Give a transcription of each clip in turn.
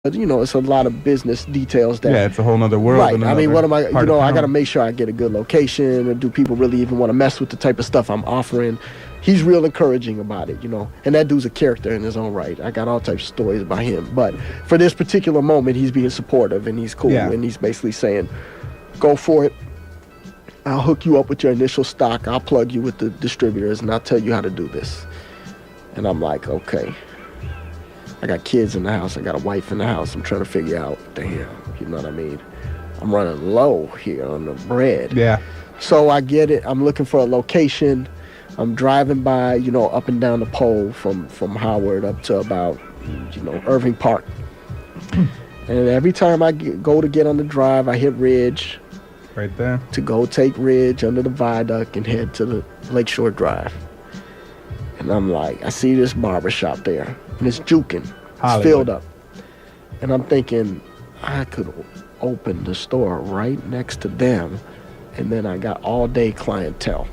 But, it's a lot of business details that. Yeah, it's a whole nother world. Right. I mean, what am I? I got to town. make sure I get a good location. And do people really even want to mess with the type of stuff I'm offering? He's real encouraging about it, and that dude's a character in his own right. I got all types of stories about him, but for this particular moment, he's being supportive and he's cool, and he's basically saying, "Go for it. I'll hook you up with your initial stock. I'll plug you with the distributors, and I'll tell you how to do this." And I'm like, okay. I got kids in the house. I got a wife in the house. I'm trying to figure out, damn, you know what I mean? I'm running low here on the bread. Yeah. So I get it. I'm looking for a location. I'm driving by, up and down the pole from Howard up to about, Irving Park. And every time I go to get on the drive, I hit Ridge. Right there. To go take Ridge under the viaduct and head to the Lakeshore Drive. And I'm like, I see this barber shop there. And it's juking. It's filled up. And I'm thinking, I could open the store right next to them. And then I got all day clientele.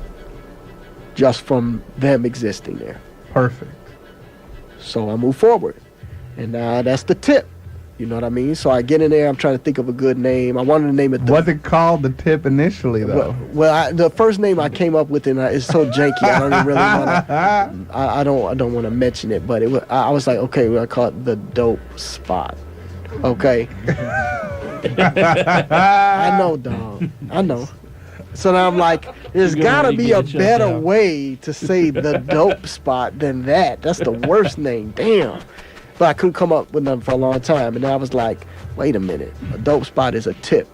Just from them existing there. Perfect. So I move forward. And that's the tip. You know what I mean? So I get in there. I'm trying to think of a good name. I wanted to name it. What's it called, the tip, initially, though? Well, the first name I came up with, and it's so janky. I don't even really want to. I don't want to mention it, but I was like, okay, we'll call it the Dope Spot. Okay. I know, dog. I know. So now I'm like, there's got to be a better way to say the Dope Spot than that. That's the worst name. Damn. But I couldn't come up with nothing for a long time. And I was like, wait a minute. A dope spot is a tip.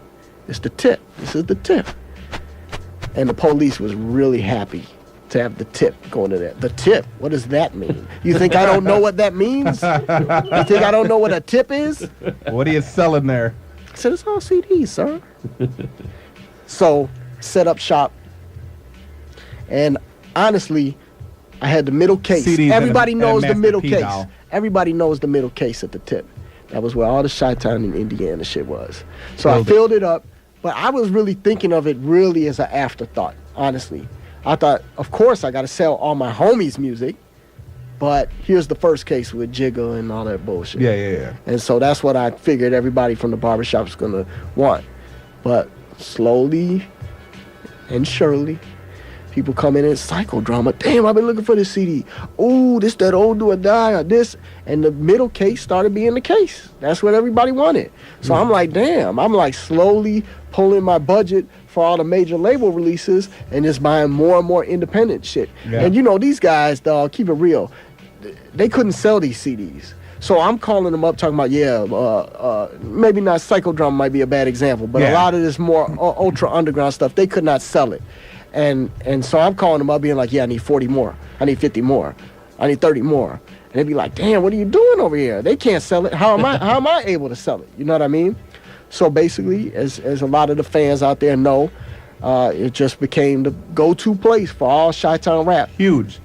It's the tip. This is the tip. And the police was really happy to have the tip going to that. The tip? What does that mean? You think I don't know what that means? You think I don't know what a tip is? What are you selling there? I said, it's all CDs, sir. So, set up shop. And honestly, I had the middle case. CDs. Everybody knows the middle case. Doll. Everybody knows the middle case at the tip. That was where all the Chi-Town and Indiana shit was. So I filled it up, but I was really thinking of it really as an afterthought, honestly. I thought, of course, I got to sell all my homies' music, but here's the first case with Jigga and all that bullshit. Yeah. And so that's what I figured everybody from the barbershop is going to want. But slowly and surely, people come in and psychodrama. Damn, I've been looking for this CD. Ooh, this that old do or die or this. And the middle case started being the case. That's what everybody wanted. So I'm like, damn. I'm like slowly pulling my budget for all the major label releases and just buying more and more independent shit. Yeah. And these guys, dog, keep it real. They couldn't sell these CDs. So I'm calling them up talking about, maybe not psychodrama might be a bad example, but a lot of this more ultra underground stuff, they could not sell it. And so I'm calling them up being like, I need 40 more. I need 50 more. I need 30 more. And they'd be like, damn, what are you doing over here? They can't sell it. How am I able to sell it? You know what I mean? So basically, as a lot of the fans out there know, it just became the go-to place for all Chi-Town rap. Huge.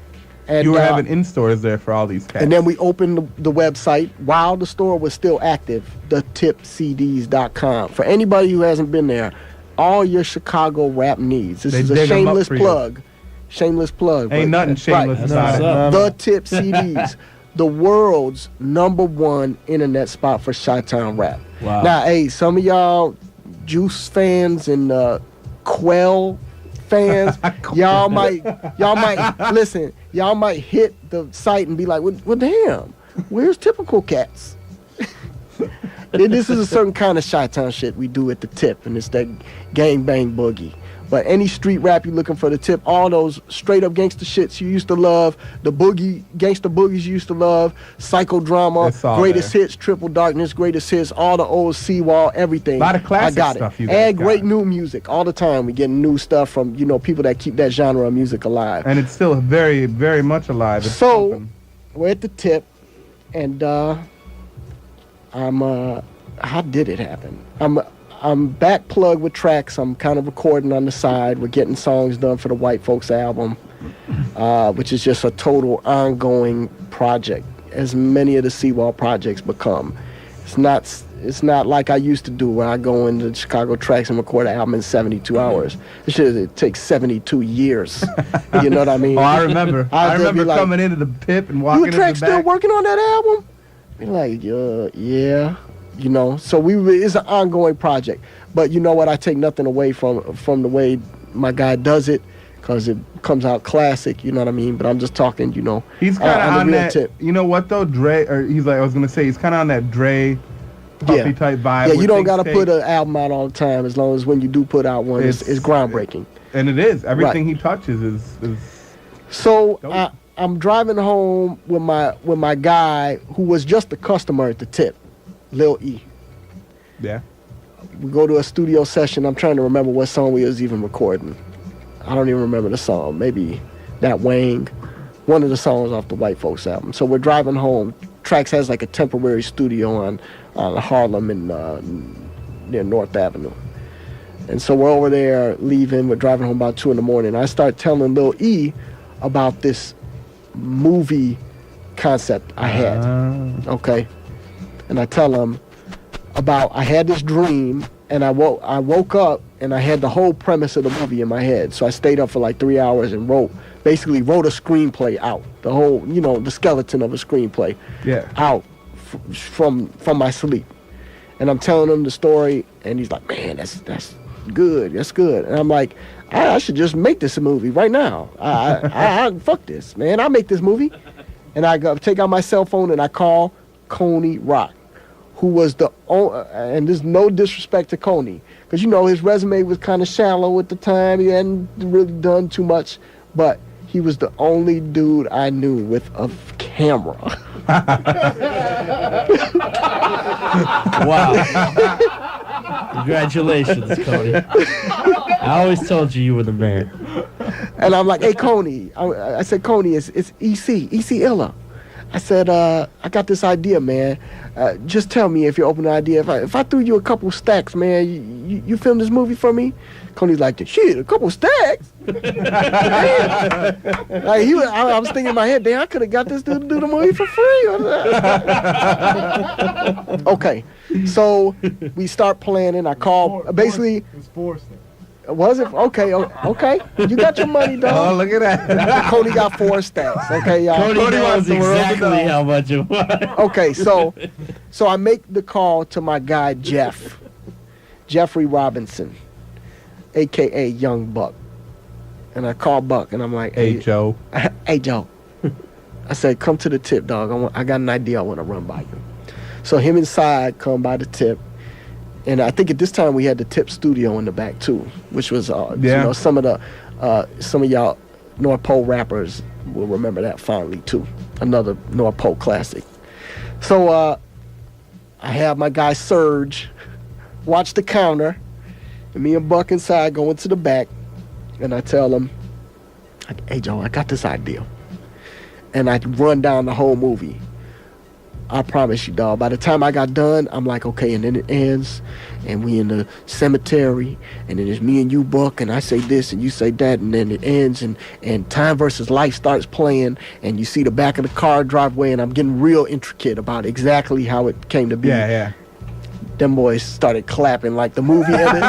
And you were having in-stores there for all these cats. And then we opened the website while the store was still active, thetipcds.com. For anybody who hasn't been there, all your Chicago rap needs. This is a shameless plug. Shameless plug. Ain't nothing shameless about it. The Tip CDs, the world's #1 internet spot for Chi-Town rap. Wow. Now, hey, some of y'all Juice fans and Quell fans, y'all might listen. Y'all might hit the site and be like, well damn, where's Typical Cats? This is a certain kind of Chi-Town shit we do at the Tip, and it's that gang bang boogie. But any street rap you looking for the Tip, all those straight up gangster shits you used to love, the gangster boogies you used to love, psychodrama, greatest hits, Triple Darkness, greatest hits, all the old Seawall, everything. A lot of classic stuff. stuff. And great new music all the time. We getting new stuff from people that keep that genre of music alive. And it's still very, very much alive. It's so open. We're at the Tip, and how did it happen? I'm back plugged with tracks. I'm kind of recording on the side. We're getting songs done for the White Folks album, which is just a total ongoing project, as many of the Seawall projects become. It's not like I used to do where I go into Chicago Tracks and record an album in 72 hours. It takes 72 years. You know what I mean? Oh, I remember. I remember coming into the Tip and walking into the back. You Track still working on that album? Be like, yeah. You know, so it's an ongoing project. But you know what? I take nothing away from the way my guy does it, because it comes out classic. You know what I mean? But I'm just talking, you know. He's kind of on that. Tip. You know what though, Dre? Or he's like, I was gonna say, he's kind of on that Dre, puffy type vibe. Yeah, you don't gotta put an album out all the time. As long as when you do put out one, it's groundbreaking. And it is. Everything he touches is. So I'm driving home with my guy who was just a customer at the tip, Lil E. Yeah. We go to a studio session. I'm trying to remember what song we was even recording. I don't even remember the song. Maybe That Wang, one of the songs off the White Folks album. So we're driving home. Trax has like a temporary studio on Harlem and near North Avenue. And so we're over there leaving. We're driving home about 2 a.m. I start telling Lil E about this movie concept I had. Okay. And I tell him about, I had this dream, and I woke up and I had the whole premise of the movie in my head. So I stayed up for like 3 hours and wrote a screenplay out. The whole, you know, the skeleton of a screenplay out from my sleep. And I'm telling him the story, and he's like, man, that's good. That's good. And I'm like, I should just make this a movie right now. I fuck this, man. I'll make this movie. And I take out my cell phone and I call Coney Rock, who was and there's no disrespect to Coney, because, you know, his resume was kind of shallow at the time. He hadn't really done too much, but he was the only dude I knew with a camera. Wow. Congratulations, Coney. I always told you were the man. And I'm like, hey, Coney. I said, Coney, it's EC Illa. I said, I got this idea, man. Just tell me if you're open to the idea. If I threw you a couple stacks, man, you film this movie for me? Coney's like, shit, a couple stacks? Like, I was thinking in my head, damn, I could have got this dude to do the movie for free. Okay, so we start planning. I call, basically. It's Forrest. Was it? Okay. You got your money, dog. Oh, look at that. Coney got 4 stacks. Okay, y'all. Coney knows exactly how much it was. Okay, so I make the call to my guy, Jeffrey Robinson, a.k.a. Young Buck. And I call Buck, and I'm like, hey, Joe. Hey, Joe. I said, come to the tip, dog. I got an idea I want to run by you. So him and Side come by the tip. And I think at this time we had the Tip Studio in the back too, which was, you know, some of y'all North Pole rappers will remember that fondly too. Another North Pole classic. So I have my guy Serge watch the counter, and me and Buck inside go into the back, and I tell him, hey Joe, I got this idea. And I run down the whole movie. I promise you, dog. By the time I got done, I'm like, okay, and then it ends, and we in the cemetery, and then it's me and you, Buck, and I say this, and you say that, and then it ends, and Time versus Life starts playing, and you see the back of the car driveway, and I'm getting real intricate about exactly how it came to be. Yeah. Them boys started clapping like the movie ended.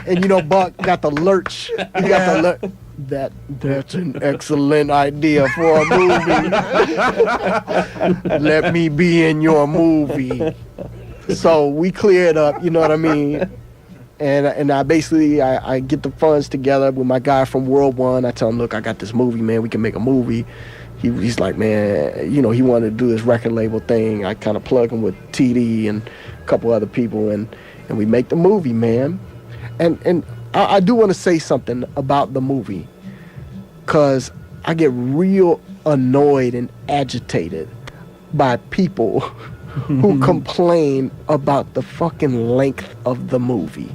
And you know, Buck got the lurch. He got the lurch. That's an excellent idea for a movie. Let me be in your movie. So we clear it up, you know what I mean? And I basically I get the funds together with my guy from World One. I tell him, look, I got this movie, man. We can make a movie. He's like, man, you know, he wanted to do this record label thing. I kind of plug him with TD and a couple other people, and we make the movie, man. And I do want to say something about the movie, because I get real annoyed and agitated by people who complain about the fucking length of the movie.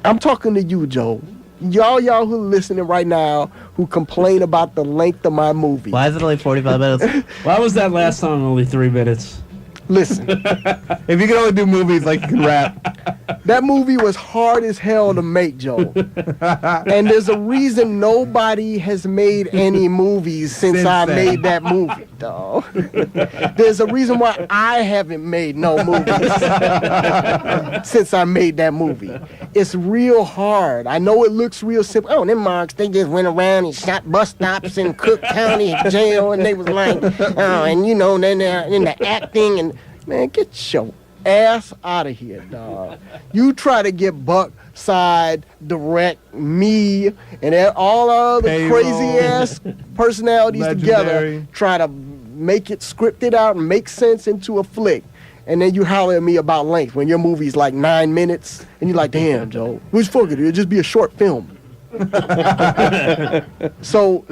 I'm talking to you, Joe. Y'all who are listening right now who complain about the length of my movie. Why is it only 45 minutes? Why was that last song only 3 minutes? Listen. If you can only do movies like you can rap. That movie was hard as hell to make, Joe. And there's a reason nobody has made any movies since I made that movie, dog. There's a reason why I haven't made no movies since I made that movie. It's real hard. I know it looks real simple. Oh, them marks, they just went around and shot bus stops in Cook County jail, and they was like, oh, and you know, then they're in the acting, and Man, get your ass out of here, dog. You try to get Buck, Side, Direct, me, and all other Payroll, crazy ass personalities together, Legendary. try to make it scripted out and make sense into a flick. And then you holler at me about length when your movie's like 9 minutes, and you're like, damn, Joe, which fuck it, it'll just be a short film. So